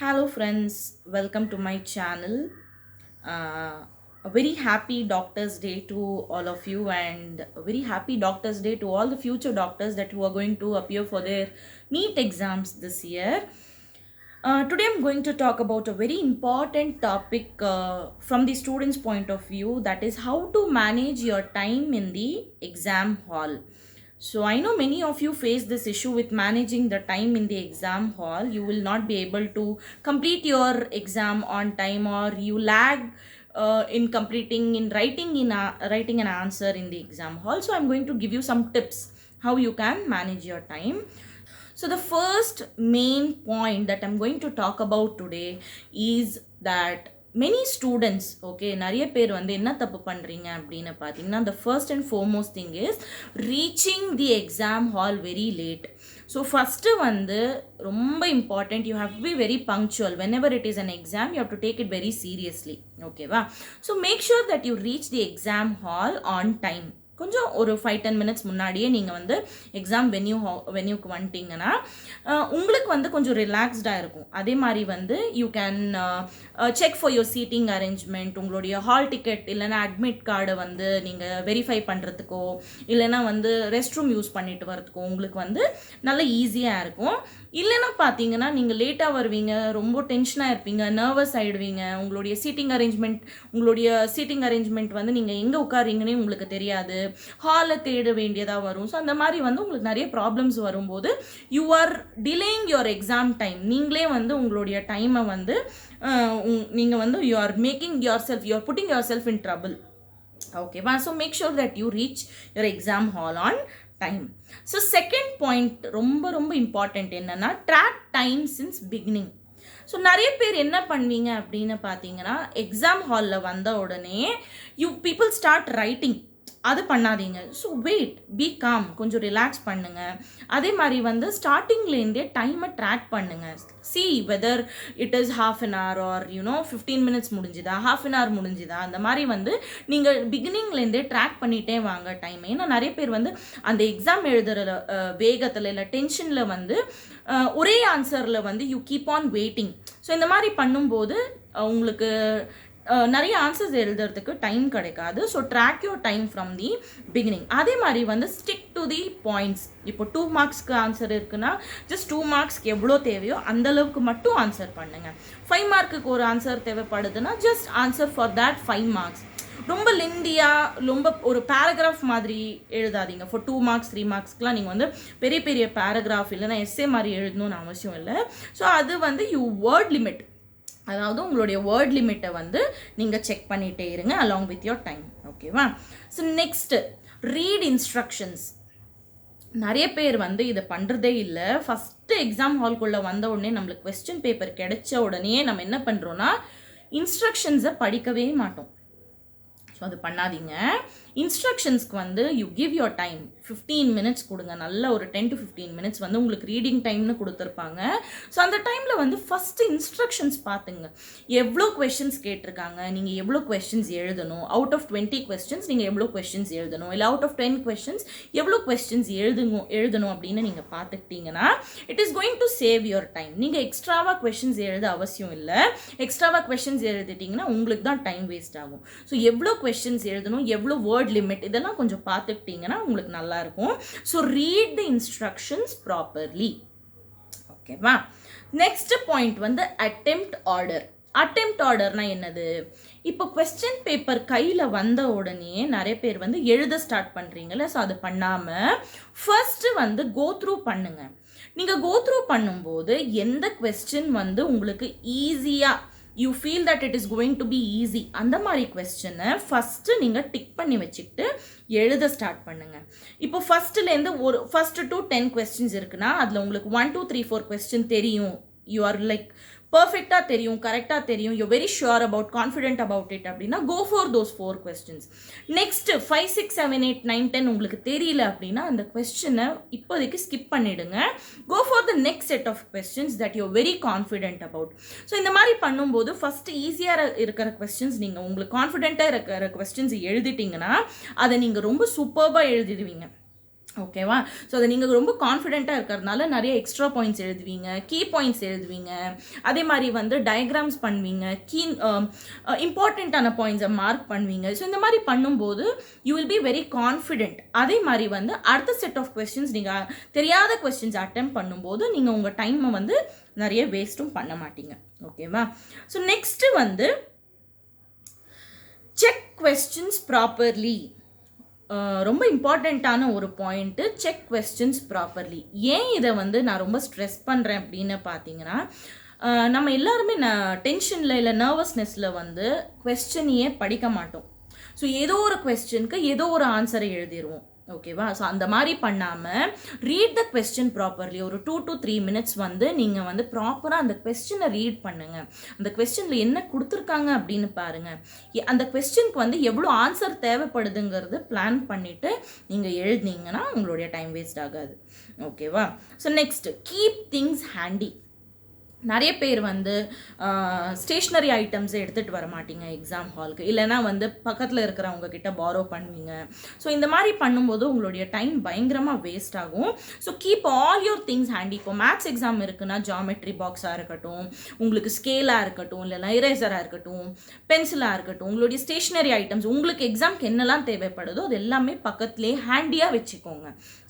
Hello friends, welcome to my channel. A very happy Doctors Day to all of you, and a very happy Doctors Day to all the future doctors that who are going to appear for their NEET exams this year. Today I'm going to talk about a very important topic from the students' point of view, that is how to manage your time in the exam hall. So I know many of you face this issue with managing the time in the exam hall. You will not be able to complete your exam on time, or you lag in completing in writing an answer in the exam hall. So I'm going to give you some tips how you can manage your time. So the first main point that I'm going to talk about today is that many students, okay, நிறைய பேர் வந்து என்ன தப்பு பண்றீங்க அப்படின்னு பார்த்தீங்கன்னா, the first and foremost thing is reaching the exam hall very late. So first வந்து ரொம்ப important, you have to be very punctual. Whenever it is an exam, you have to take it very seriously. Okay வா? So make sure that you reach the exam hall on time. கொஞ்சம் ஒரு 5-10 minutes முன்னாடியே நீங்கள் வந்து exam வென்யூக்கு வந்துட்டீங்கன்னா உங்களுக்கு வந்து கொஞ்சம் ரிலாக்ஸ்டாக இருக்கும். அதே மாதிரி வந்து you can check for your seating arrangement. உங்களுடைய ஹால் டிக்கெட் இல்லைனா அட்மிட் கார்டை வந்து நீங்கள் வெரிஃபை பண்ணுறதுக்கோ இல்லைனா வந்து ரெஸ்ட் ரூம் யூஸ் பண்ணிட்டு வரதுக்கோ உங்களுக்கு வந்து நல்ல ஈஸியாக இருக்கும். இல்லைன்னா பார்த்தீங்கன்னா நீங்கள் லேட்டாக வருவீங்க, ரொம்ப டென்ஷனாக இருப்பீங்க, நர்வஸ் ஆகிடுவீங்க. உங்களுடைய சீட்டிங் அரேஞ்ச்மெண்ட் வந்து நீங்கள் எங்கே உட்காருங்கன்னே உங்களுக்கு தெரியாது, ஹாலை தேட வேண்டியதாக வரும். ஸோ அந்த மாதிரி வந்து உங்களுக்கு நிறைய ப்ராப்ளம்ஸ் வரும்போது you are delaying your exam time. நீங்களே வந்து உங்களுடைய டைமை வந்து நீங்கள் வந்து you are putting yourself in trouble. ஓகேவா? So make sure that you reach your exam hall on time. So second point ரொம்ப ரொம்ப இம்பார்ட்டண்ட் என்னன்னா, ட்ராக் டைம் சின்ஸ் பிகினிங். ஸோ நிறைய பேர் என்ன பண்ணுவீங்க அப்படின்னு பார்த்தீங்கன்னா, எக்ஸாம் ஹாலில் வந்த உடனே பீப்புள் ஸ்டார்ட் ரைட்டிங். அது பண்ணாதீங்க. ஸோ வெயிட், பி காம், கொஞ்சம் ரிலாக்ஸ் பண்ணுங்க. அதே மாதிரி வந்து ஸ்டார்டிங்லேருந்தே டைமை ட்ராக் பண்ணுங்க. See whether it is half an hour or 15 minutes முடிஞ்சுதா, half an hour முடிஞ்சுதா, அந்த மாதிரி வந்து நீங்கள் பிகினிங்லேருந்தே ட்ராக் பண்ணிகிட்டே வாங்க டைம். ஏன்னா நிறைய பேர் வந்து அந்த எக்ஸாம் எழுதுகிற வேகத்தில் இல்லை டென்ஷனில் வந்து ஒரே ஆன்சரில் வந்து you keep on waiting. So இந்த மாதிரி பண்ணும்போது உங்களுக்கு நிறைய ஆன்சர்ஸ் எழுதுறதுக்கு டைம் கிடைக்காது. So track your time from the beginning. அதே மாதிரி வந்து ஸ்டிக் டு தி பாயிண்ட்ஸ். இப்போ 2 மார்க்ஸ்க்கு ஆன்சர் இருக்குன்னா ஜஸ்ட் 2 மார்க்ஸ்க்கு எவ்வளோ தேவையோ அந்தளவுக்கு மட்டும் ஆன்சர் பண்ணுங்கள். 5 மார்க்குக்கு ஒரு ஆன்சர் தேவைப்படுதுன்னா just answer for that 5 marks. ரொம்ப லெந்தியாக ரொம்ப ஒரு பேராகிராஃப் மாதிரி எழுதாதீங்க. ஃபார் 2 மார்க்ஸ் 3 மார்க்ஸ்க்குலாம் நீங்கள் வந்து பெரிய பெரிய பேராகிராஃப் இல்லைன்னா எஸ்ஏ மாதிரி எழுதணும்னு அவசியம் இல்லை. ஸோ அது வந்து வேர்ட் லிமிட், அதாவது உங்களுடைய வேர்ட் லிமிட்டை வந்து நீங்கள் செக் பண்ணிகிட்டே இருங்க அலாங் வித் யோர் டைம். ஓகேவா? So next, read instructions. நிறைய பேர் வந்து இதை பண்ணுறதே இல்லை. ஃபஸ்ட்டு எக்ஸாம் ஹால்குள்ளே வந்த உடனே நம்மளுக்கு கொஸ்டின் பேப்பர் கிடைச்ச உடனே நம்ம என்ன பண்ணுறோன்னா இன்ஸ்ட்ரக்ஷன்ஸை படிக்கவே மாட்டோம். ஸோ அது பண்ணாதீங்க. இன்ஸ்ட்ரக்ஷன்ஸ்க்கு வந்து you give your time 15 minutes கொடுங்க. நல்ல ஒரு 10 to 15 மினிட்ஸ் வந்து உங்களுக்கு ரீடிங் டைம்னு கொடுத்துருப்பாங்க. ஸோ அந்த டைமில் வந்து ஃபஸ்ட்டு இன்ஸ்ட்ரக்ஷன்ஸ் பார்த்துங்க. எவ்வளோ கொஸ்டின்ஸ் கேட்டிருக்காங்க, நீங்கள் எவ்வளோ கொஸ்டின்ஸ் எழுதணும், அவுட் ஆஃப் 20 கொஸ்டின்ஸ் நீங்கள் எவ்வளோ கொஸ்டின்ஸ் எழுதணும், இல்லை அவுட் ஆஃப் 10 கொஸ்டின்ஸ் எவ்வளோ கொஸ்டின்ஸ் எழுதணும் அப்படின்னு நீங்கள் பார்த்துக்கிட்டிங்கன்னா it is going to save your time. நீங்கள் எக்ஸ்ட்ராவாக கொஸ்டின்ஸ் எழுத அவசியம் இல்லை. எக்ஸ்ட்ராவாக கொஸ்டின்ஸ் எழுதிட்டிங்கன்னா உங்களுக்கு தான் டைம் வேஸ்ட் ஆகும். ஸோ எவ்வளோ கொஸ்டின்ஸ் எழுதணும், எவ்வளோ வேர்ட் லிமிட், இதெல்லாம் கொஞ்சம் பார்த்துக்கிட்டிங்கன்னா உங்களுக்கு நல்லா இருக்கும். So read the instructions properly. ஓகேவா? நெக்ஸ்ட் பாயிண்ட் வந்து அட்டெம்ப்ட் ஆர்டர். அட்டெம்ப்ட் ஆர்டர்னா என்னது? இப்போ கொஸ்டின் பேப்பர் கையில் வந்த உடனே நிறைய பேர் வந்து எழுத ஸ்டார்ட் பண்ணுறீங்களே, ஸோ அது பண்ணாமல் ஃபர்ஸ்ட்டு வந்து கோ த்ரூ பண்ணுங்க. நீங்கள் கோ த்ரூ பண்ணும்போது எந்த கொஸ்டின் வந்து உங்களுக்கு ஈஸியாக you feel that it is going to be easy, அந்த மாதிரி கொஸ்டினை ஃபஸ்ட்டு நீங்கள் டிக் பண்ணி வச்சுக்கிட்டு எழுத ஸ்டார்ட் பண்ணுங்கள். இப்போ ஃபஸ்ட்டு டு 10 கொஸ்டின்ஸ் இருக்குன்னா அதில் உங்களுக்கு 1 2 3 4 கொஸ்டின் தெரியும். யூ ஆர் லைக் பர்ஃபெக்டாக தெரியும், கரெக்டாக தெரியும், you very sure about, confident about it அப்படின்னா go for those 4 questions. Next 5 6 7 8 9 10 உங்களுக்கு தெரியல அப்படின்னா அந்த கொஸ்டினை இப்போதைக்கு ஸ்கிப் பண்ணிவிடுங்க. Go for the next set of questions that you very confident about. So இந்த மாதிரி பண்ணும்போது ஃபஸ்ட்டு ஈஸியாக இருக்கிற கொஸ்டின்ஸ் நீங்கள் உங்களுக்கு கான்ஃபிடென்ட்டாக இருக்கிற கொஸ்டின்ஸ் எழுதிட்டிங்கன்னா அதை நீங்கள் ரொம்ப சூப்பர்பாக எழுதிடுவீங்க. ஓகேவா? ஸோ அதை நீங்கள் ரொம்ப கான்ஃபிடென்ட்டாக இருக்கிறதுனால நிறைய எக்ஸ்ட்ரா பாயிண்ட்ஸ் எழுதுவீங்க, கீ பாயிண்ட்ஸ் எழுதுவீங்க, அதே மாதிரி வந்து டயக்ராம்ஸ் பண்ணுவீங்க, இம்பார்ட்டண்ட்டான பாயிண்ட்ஸை மார்க் பண்ணுவீங்க. ஸோ இந்த மாதிரி பண்ணும்போது you will be very confident. அதே மாதிரி வந்து அடுத்த செட் ஆஃப் கொஸ்டின்ஸ் நீங்கள் தெரியாத கொஸ்டின்ஸ் அட்டெம்ப்ட் பண்ணும்போது நீங்கள் உங்கள் டைமை வந்து நிறைய வேஸ்ட்டும் பண்ண மாட்டீங்க. ஓகேவா? ஸோ நெக்ஸ்ட்டு வந்து செக் கொஸ்டின்ஸ் ப்ராப்பர்லி. ரொம்ப இம்பார்ட்டண்ட்டான ஒரு பாயிண்ட்டு, செக் கொஸ்டின்ஸ் ப்ராப்பர்லி. ஏன் இதை வந்து நான் ரொம்ப ஸ்ட்ரெஸ் பண்ணுறேன் அப்படின்னு பார்த்தீங்கன்னா, நம்ம எல்லாருமே டென்ஷனில் இல்லை நர்வஸ்னஸில் வந்து கொஸ்டினையே படிக்க மாட்டோம். ஸோ ஏதோ ஒரு கொஸ்டினுக்கு ஏதோ ஒரு ஆன்சரை எழுதிடுவோம். ஓகேவா? ஸோ அந்த மாதிரி பண்ணாமல் ரீட் த கொஸ்டின் ப்ராப்பர்லி. ஒரு 2 to 3 minutes வந்து நீங்கள் வந்து ப்ராப்பராக அந்த கொஸ்டினை ரீட் பண்ணுங்கள். அந்த கொஸ்டினில் என்ன கொடுத்துருக்காங்க அப்படின்னு பாருங்கள். அந்த கொஸ்டினுக்கு வந்து எவ்வளோ ஆன்சர் தேவைப்படுதுங்கிறது பிளான் பண்ணிவிட்டு நீங்கள் எழுதினீங்கன்னா உங்களுடைய டைம் வேஸ்ட் ஆகாது. ஓகேவா? So next, keep things handy. நிறைய பேர் வந்து ஸ்டேஷ்னரி ஐட்டம்ஸ் எடுத்துகிட்டு வர மாட்டீங்க எக்ஸாம் ஹாலுக்கு, இல்லைனா வந்து பக்கத்தில் இருக்கிறவங்க கிட்ட பாரோ பண்ணுவீங்க. ஸோ இந்த மாதிரி பண்ணும்போது உங்களுடைய டைம் பயங்கரமாக வேஸ்ட் ஆகும். So keep all your things handy. இப்போ மேத்ஸ் எக்ஸாம் இருக்குன்னா ஜாமெட்ரி பாக்ஸாக இருக்கட்டும், உங்களுக்கு ஸ்கேலாக இருக்கட்டும், இல்லைனா இரேசராக இருக்கட்டும், பென்சிலாக இருக்கட்டும், உங்களுடைய ஸ்டேஷ்னரி ஐட்டம்ஸ் உங்களுக்கு எக்ஸாம்க்கு என்னெல்லாம் தேவைப்படுதோ அது எல்லாமே பக்கத்துலேயே ஹேண்டியாக வச்சுக்கோங்க.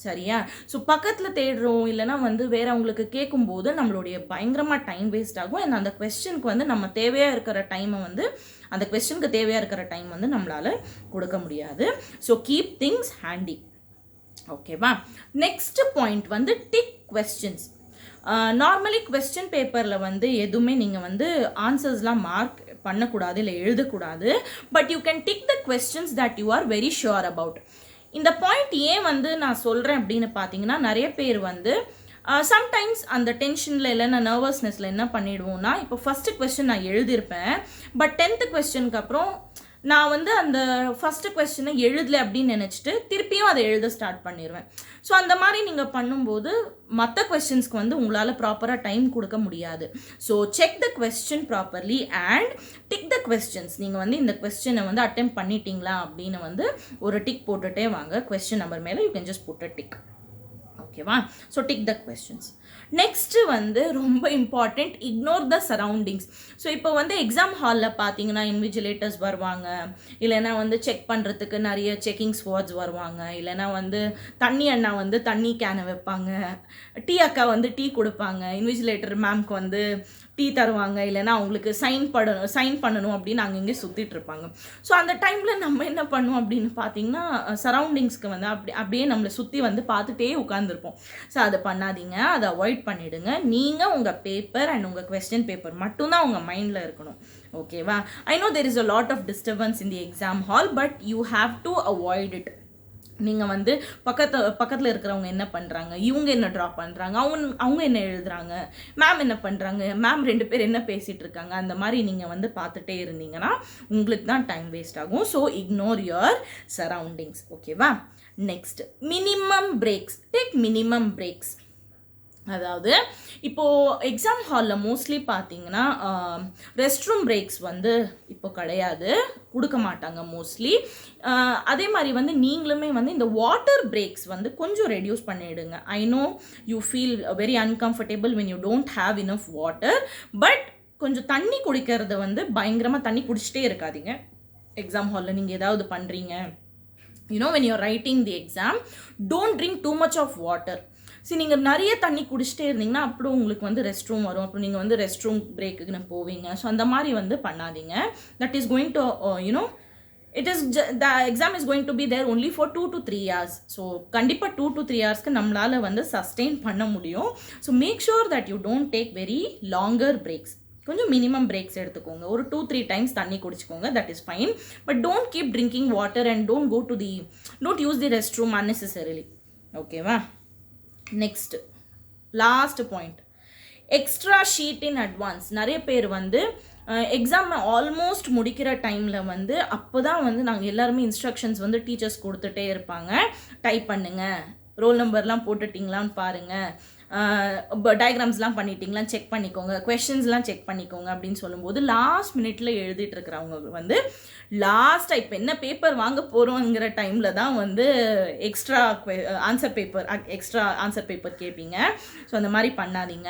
சரியா? ஸோ பக்கத்தில் தேடுறோம் இல்லைனா வந்து வேற அவங்களுக்கு கேட்கும்போது நம்மளுடைய பயங்கரமாக டைம் வேஸ்ட் ஆகும். அண்ட் அந்த கொஸ்டினுக்கு வந்து நம்ம தேவையாக இருக்கிற டைமை வந்து அந்த கொஸ்டினுக்கு தேவையாக இருக்கிற டைம் வந்து நம்மளால் கொடுக்க முடியாது. So keep things handy. ஓகேவா? நெக்ஸ்ட் பாயிண்ட் வந்து டிக் கொஸ்டின்ஸ். நார்மலி கொஸ்டின் பேப்பரில் வந்து எதுவுமே நீங்கள் வந்து ஆன்சர்ஸ்லாம் மார்க் பண்ணக்கூடாது, இல்லை எழுதக்கூடாது. But you can tick the questions that you are very sure about. இந்த பாயிண்ட் ஏன் வந்து நான் சொல்கிறேன் அப்படின்னு பார்த்தீங்கன்னா, நிறைய பேர் வந்து சம்டைம்ஸ் அந்த டென்ஷனில் இல்லைன்னா நர்வஸ்னஸில் என்ன பண்ணிவிடுவோம்னா, இப்போ ஃபஸ்ட்டு கொஸ்டின் நான் எழுதியிருப்பேன், பட் 10th கொஸ்டினுக்கு அப்புறம் நான் வந்து அந்த ஃபஸ்ட்டு கொஸ்டினை எழுதலை அப்படின்னு நினச்சிட்டு திருப்பியும் அதை எழுத ஸ்டார்ட் பண்ணிடுவேன். ஸோ அந்த மாதிரி நீங்கள் பண்ணும்போது மற்ற கொஸ்டின்ஸ்க்கு வந்து உங்களால் ப்ராப்பராக டைம் கொடுக்க முடியாது. So check the question properly and tick the questions. நீங்கள் வந்து இந்த கொஸ்டினை வந்து அட்டெம்ப்ட் பண்ணிட்டீங்களா அப்படின்னு வந்து ஒரு டிக் போட்டுகிட்டே வாங்க. கொஸ்டின் நம்பர் மேலே you can just put a tick. ஓகேவா? So tick the questions. Next வந்து ரொம்ப important, ignore the surroundings. So இப்போ வந்து எக்ஸாம் ஹாலில் பார்த்தீங்கன்னா இன்விஜிலேட்டர்ஸ் வருவாங்க, இல்லைனா வந்து செக் பண்ணுறதுக்கு நிறைய செக்கிங் ஸ்குவாட்ஸ் வருவாங்க, இல்லைனா வந்து தண்ணி அண்ணா வந்து தண்ணி கேனை வைப்பாங்க, டீ அக்கா வந்து டீ கொடுப்பாங்க, இன்விஜிலேட்டர் மேம்க்கு வந்து டீ தருவாங்க, இல்லைனா அவங்களுக்கு சைன் பண்ணணும் அப்படின்னு அங்கங்கே சுற்றிட்டு இருப்பாங்க. ஸோ அந்த டைமில் நம்ம என்ன பண்ணுவோம் அப்படின்னு பார்த்தீங்கன்னா, சரௌண்டிங்ஸ்க்கு வந்து அப்படியே நம்மளை சுற்றி வந்து பார்த்துட்டே உட்காந்துருப்போம். ஸோ அதை பண்ணாதீங்க, அதை அவாய்ட் பண்ணிவிடுங்க. நீங்கள் உங்கள் பேப்பர் அண்ட் உங்கள் கொஸ்டின் பேப்பர் மட்டும்தான் உங்கள் மைண்டில் இருக்கணும். ஓகேவா? I know there is a lot of disturbance in the exam hall, but you have to avoid it. நீங்கள் வந்து பக்கத்தில் இருக்கிறவங்க என்ன பண்ணுறாங்க, இவங்க என்ன ட்ரா பண்ணுறாங்க, அவங்க என்ன எழுதுறாங்க, மேம் என்ன பண்ணுறாங்க, மேம் 2 பேர் என்ன பேசிகிட்டு இருக்காங்க, அந்த மாதிரி நீங்கள் வந்து பார்த்துட்டே இருந்தீங்கன்னா உங்களுக்கு தான் டைம் வேஸ்ட் ஆகும். So ignore your surroundings. ஓகேவா? Next, minimum breaks. Take minimum breaks. அதாவது இப்போது எக்ஸாம் ஹாலில் மோஸ்ட்லி பார்த்தீங்கன்னா ரெஸ்ட் ரூம் பிரேக்ஸ் வந்து இப்போ கிடையாது, கொடுக்க மாட்டாங்க மோஸ்ட்லி. அதே மாதிரி வந்து நீங்களுமே வந்து இந்த வாட்டர் பிரேக்ஸ் வந்து கொஞ்சம் ரெடியூஸ் பண்ணிவிடுங்க. I know you feel very uncomfortable when you don't have enough water, but கொஞ்சம் தண்ணி குடிக்கிறது வந்து பயங்கரமாக தண்ணி குடிச்சிட்டே இருக்காதீங்க. எக்ஸாம் ஹாலில் நீங்கள் ஏதாவது பண்ணுறீங்க, when you're writing the exam, don't drink too much of water. நீங்கள் நிறைய தண்ணி குடிச்சிட்டே இருந்தீங்கன்னா அப்புறம் உங்களுக்கு வந்து ரெஸ்ட் ரூம் வரும், அப்புறம் நீங்கள் வந்து ரெஸ்ட் ரூம் பிரேக்குன்னு போவீங்க. ஸோ அந்த மாதிரி வந்து பண்ணாதீங்க. That is going to the exam is going to be there only for 2 to 3 hours. So கண்டிப்பாக 2 to 3 ஹவர்ஸ்க்கு நம்மளால் வந்து சஸ்டெயின் பண்ண முடியும். So make sure that you don't take very longer breaks. கொஞ்சம் மினிமம் பிரேக்ஸ் எடுத்துக்கோங்க. ஒரு 2-3 டைம்ஸ் தண்ணி குடிச்சிக்கோங்க, that is fine. But don't keep drinking water and don't use the rest room unnecessarily. ஓகேவா? Next last point, extra sheet in advance. நிறைய பேர் வந்து exam almost முடிக்கிற டைமில் வந்து அப்போ தான் வந்து நாங்கள் எல்லாருமே இன்ஸ்ட்ரக்ஷன்ஸ் வந்து டீச்சர்ஸ் கொடுத்துட்டே இருப்பாங்க. டைப் பண்ணுங்கள், ரோல் நம்பர்லாம் போட்டுட்டிங்களான்னு பாருங்கள், டயக்ராம்ஸ்லாம் பண்ணிட்டீங்களா செக் பண்ணிக்கோங்க, கொஷின்ஸ்லாம் செக் பண்ணிக்கோங்க அப்படின்னு சொல்லும்போது லாஸ்ட் மினிட்ல எழுதிட்டு இருக்கிறவங்க வந்து லாஸ்ட்டாக இப்போ என்ன பேப்பர் வாங்க போகிறோங்கிற டைமில் தான் வந்து எக்ஸ்ட்ரா ஆன்சர் பேப்பர் கேட்பீங்க. ஸோ அந்த மாதிரி பண்ணாதீங்க.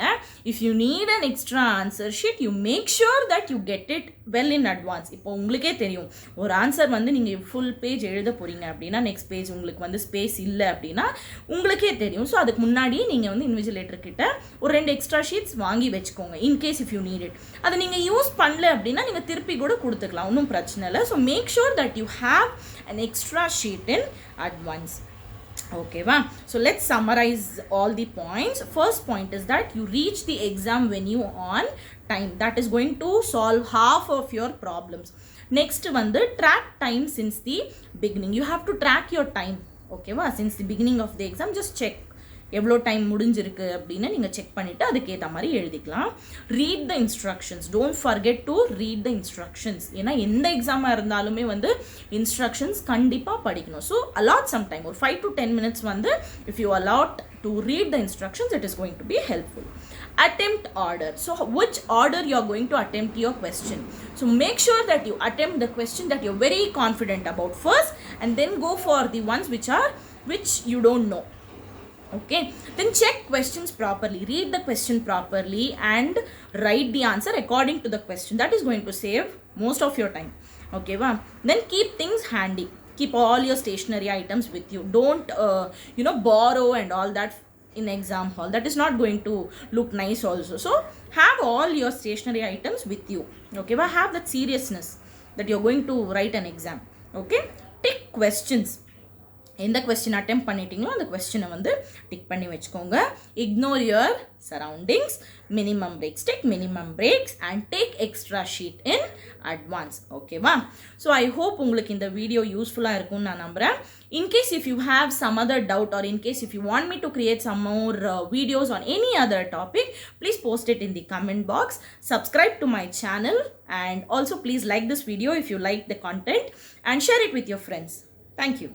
If you need an extra answer sheet you make sure that you get it well in advance. இப்போ உங்களுக்கே தெரியும் ஒரு ஆன்சர் வந்து நீங்கள் ஃபுல் பேஜ் எழுத போகிறீங்க அப்படின்னா நெக்ஸ்ட் பேஜ் உங்களுக்கு வந்து ஸ்பேஸ் இல்லை அப்படின்னா உங்களுக்கே தெரியும். ஸோ அதுக்கு முன்னாடி நீங்கள் வந்து இன்விஜிலேட்டர் கிட்ட ஒரு 2 எக்ஸ்ட்ரா ஷீட்ஸ் வாங்கி வச்சுக்கோங்க in case if you need it. அதை நீங்கள் யூஸ் பண்ணல அப்படின்னா நீங்கள் திருப்பி கூட கொடுத்துக்கலாம், ஒன்றும் பிரச்சனை இல்லை. So make sure that you have an extra sheet in advance. Okay va? So let's summarize all the points. First point is that you reach the exam venue on time. That is going to solve half of your problems. Next வந்து track time since the beginning. You have to track your time. Okay va? Since the beginning of the exam just check எவ்வளோ time முடிஞ்சிருக்கு அப்படின்னு நீங்கள் check பண்ணிவிட்டு அதுக்கேற்ற மாதிரி எழுதிக்கலாம். Read the instructions. Don't forget to read the instructions. ஏன்னா எந்த எக்ஸாமாக இருந்தாலுமே வந்து இன்ஸ்ட்ரக்ஷன்ஸ் கண்டிப்பாக படிக்கணும். ஸோ அலாட் சம் டைம் ஒரு 5 to 10 minutes வந்து if you allot to read the instructions it is going to be helpful. Attempt order. So which order you are going to attempt your question. So make sure that you attempt the question that you're very confident about first and then go for the ones which you don't know. Okay, then check questions properly, read the question properly and write the answer according to the question. That is going to save most of your time. Okay va? Then keep things handy. Keep all your stationery items with you. Don't borrow and all that in exam hall. That is not going to look nice also. So have all your stationery items with you. Okay va? Have that seriousness that you're going to write an exam. Okay, take questions. எந்த question attempt பண்ணிட்டீங்களோ அந்த கொஸ்டினை வந்து tick பண்ணி வச்சுக்கோங்க. Ignore your surroundings. Minimum breaks, take minimum breaks and take extra sheet in advance. ஓகேவா? So I hope உங்களுக்கு இந்த வீடியோ யூஸ்ஃபுல்லாக இருக்கும்னு நான் நம்புகிறேன். In case if you have some other doubt or in case if you want me to create some more videos on any other topic, please post it in the comment box. Subscribe to my channel and also please like this video if you like the content and share it with your friends. Thank you.